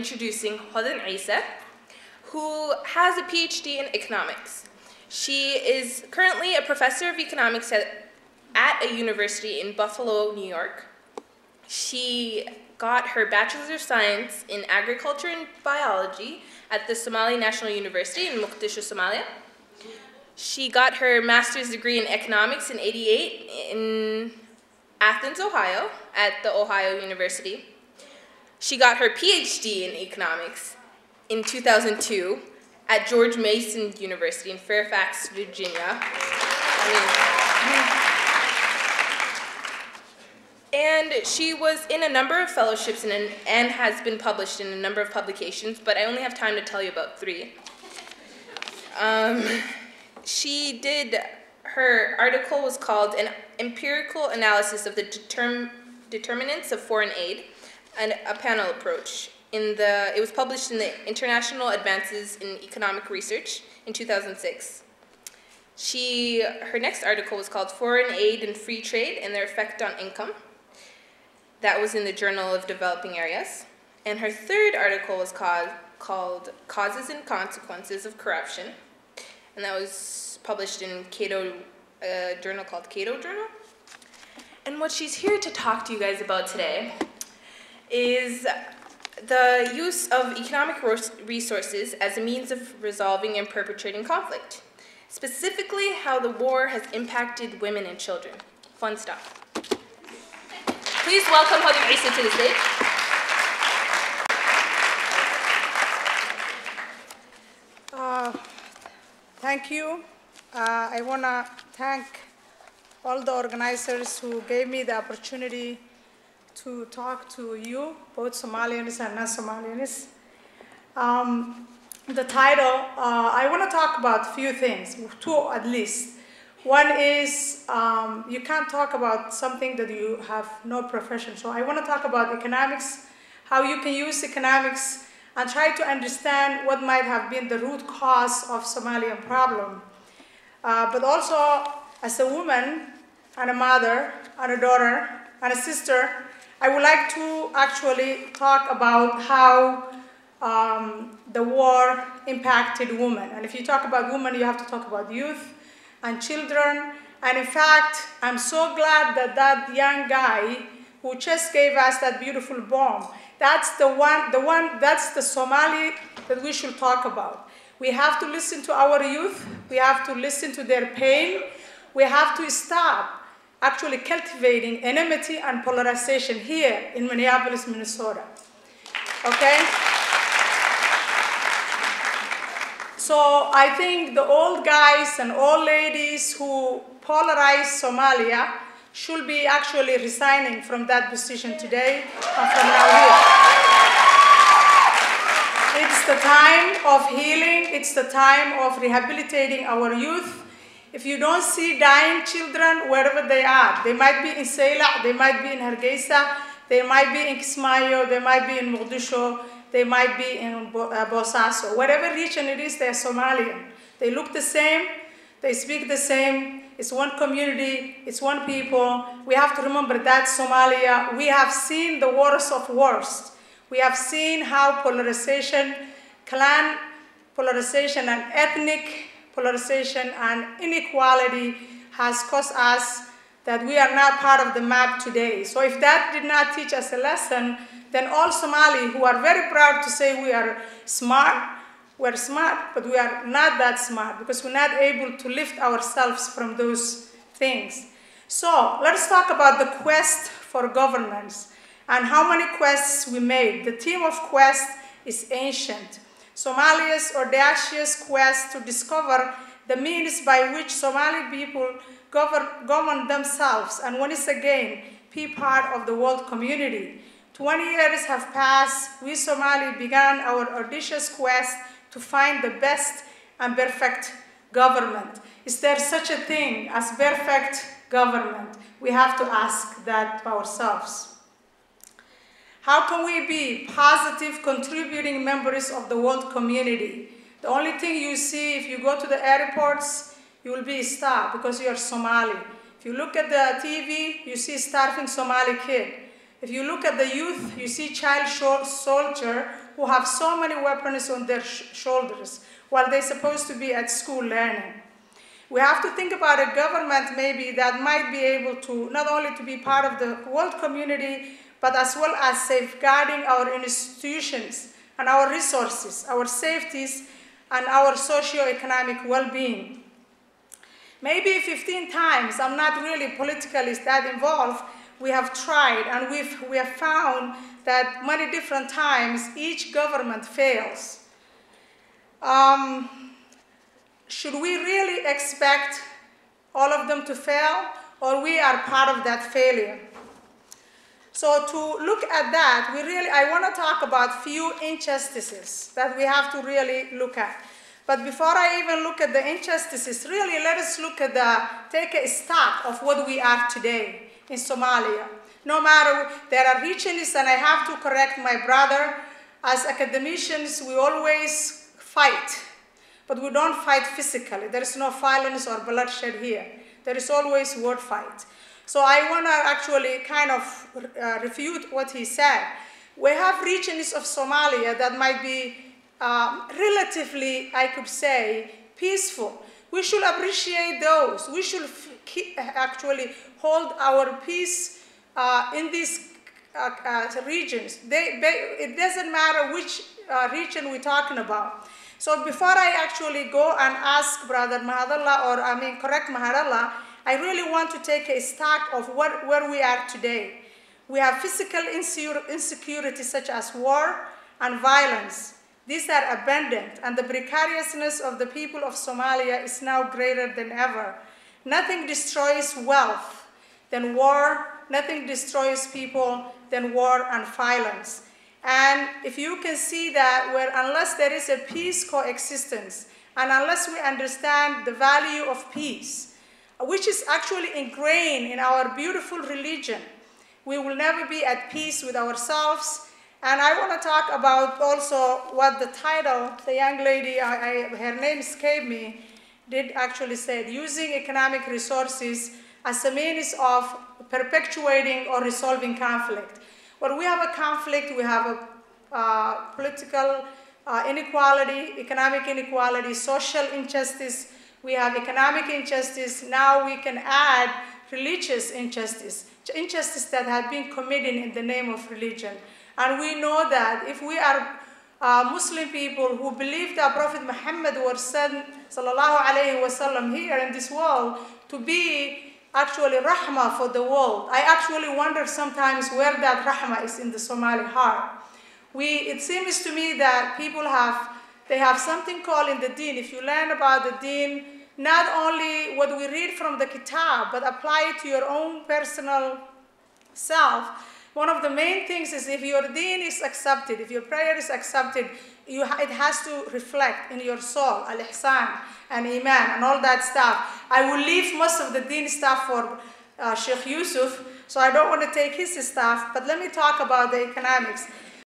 introducing Hodan Isa, who has a PhD in economics. She is currently a professor of economics at a university in Buffalo, New York. She got her Bachelor's of Science in Agriculture and Biology at the Somali National University in Mogadishu, Somalia. She got her master's degree in economics in '88 in Athens, Ohio, at the Ohio University. She got her PhD in economics in 2002 at George Mason University in Fairfax, Virginia. And she was in a number of fellowships and has been published in a number of publications, but I only have time to tell you about 3. Her article was called An Empirical Analysis of the Determinants of Foreign Aid, and a Panel Approach. It was published in the International Advances in Economic Research in 2006. Her next article was called Foreign Aid and Free Trade and Their Effect on Income. That was in the Journal of Developing Areas. And her third article was called Causes and Consequences of Corruption. And that was published in a journal called Cato Journal. And what she's here to talk to you guys about today is the use of economic resources as a means of resolving and perpetrating conflict. Specifically, how the war has impacted women and children. Fun stuff. Please welcome Hodan Isa to the stage. Thank you. I want to thank all the organizers who gave me the opportunity to talk to you, both Somalians and non-Somalians. The title, I want to talk about a few things, 2 at least. One is you can't talk about something that you have no profession. So I want to talk about economics, how you can use economics and try to understand what might have been the root cause of Somalian problem. But also, as a woman and a mother and a daughter and a sister, I would like to actually talk about how the war impacted women. And if you talk about women, you have to talk about youth and children. And in fact, I'm so glad that that young guy who just gave us that beautiful bomb, that's that's the Somali that we should talk about. We have to listen to our youth. We have to listen to their pain. We have to stop actually cultivating enmity and polarization here in Minneapolis, Minnesota. Okay? So I think the old guys and old ladies who polarize Somalia should be actually resigning from that position today and from now here. It's the time of healing. It's the time of rehabilitating our youth. If you don't see dying children wherever they are, they might be in Seyla, they might be in Hargeisa, they might be in Kismayo, they might be in Mogadishu, they might be in Bosaso. Whatever region it is, they're Somalian. They look the same, they speak the same, it's one community, it's one people. We have to remember that Somalia, we have seen the worst of worst. We have seen how polarization, clan polarization and ethnic polarization and inequality has caused us that we are not part of the map today. So if that did not teach us a lesson, then all Somali who are very proud to say we are smart, we're smart, but we are not that smart because we're not able to lift ourselves from those things. So let's talk about the quest for governance and how many quests we made. The theme of quest is ancient. Somalia's audacious quest to discover the means by which Somali people govern themselves and once again be part of the world community. 20 years have passed. We Somali began our audacious quest to find the best and perfect government. Is there such a thing as perfect government? We have to ask that ourselves. How can we be positive, contributing members of the world community? The only thing you see if you go to the airports, you will be stopped because you are Somali. If you look at the TV, you see starving Somali kid. If you look at the youth, you see child soldier who have so many weapons on their shoulders while they're supposed to be at school learning. We have to think about a government maybe that might be able to not only to be part of the world community, but as well as safeguarding our institutions and our resources, our safeties, and our socio-economic well-being. Maybe 15 times, I'm not really politically that involved, we have tried and we have found that many different times each government fails. Should we really expect all of them to fail, or we are part of that failure? So to look at that, I want to talk about few injustices that we have to really look at. But before I even look at the injustices, really let us take a stock of what we are today in Somalia. No matter, there are regions, and I have to correct my brother, as academicians, we always fight. But we don't fight physically. There is no violence or bloodshed here. There is always word fight. So I want to actually kind of refute what he said. We have regions of Somalia that might be relatively, I could say, peaceful. We should appreciate those. We should actually hold our peace in these regions. It doesn't matter which region we're talking about. So before I actually go and ask Brother Mahadallah, correct Mahadallah, I really want to take a stock of where we are today. We have physical insecurity such as war and violence. These are abundant, and the precariousness of the people of Somalia is now greater than ever. Nothing destroys wealth than war. Nothing destroys people than war and violence. And if you can see that, unless there is a peace coexistence, and unless we understand the value of peace, which is actually ingrained in our beautiful religion, we will never be at peace with ourselves. And I want to talk about also what the title, the young lady, her name escaped me, did actually say, using economic resources as a means of perpetuating or resolving conflict. When we have a conflict, we have a political inequality, economic inequality, social injustice. We have economic injustice. Now we can add religious injustice that have been committed in the name of religion. And we know that if we are Muslim people who believe that Prophet Muhammad was sent, sallallahu alayhi wasallam, here in this world to be actually rahmah for the world. I actually wonder sometimes where that rahmah is in the Somali heart. It seems to me that people have something called in the deen. If you learn about the deen, not only what we read from the kitab, but apply it to your own personal self. One of the main things is if your deen is accepted, if your prayer is accepted, it has to reflect in your soul, al-ihsan and iman and all that stuff. I will leave most of the deen stuff for Sheikh Yusuf, so I don't want to take his stuff, but let me talk about the economics.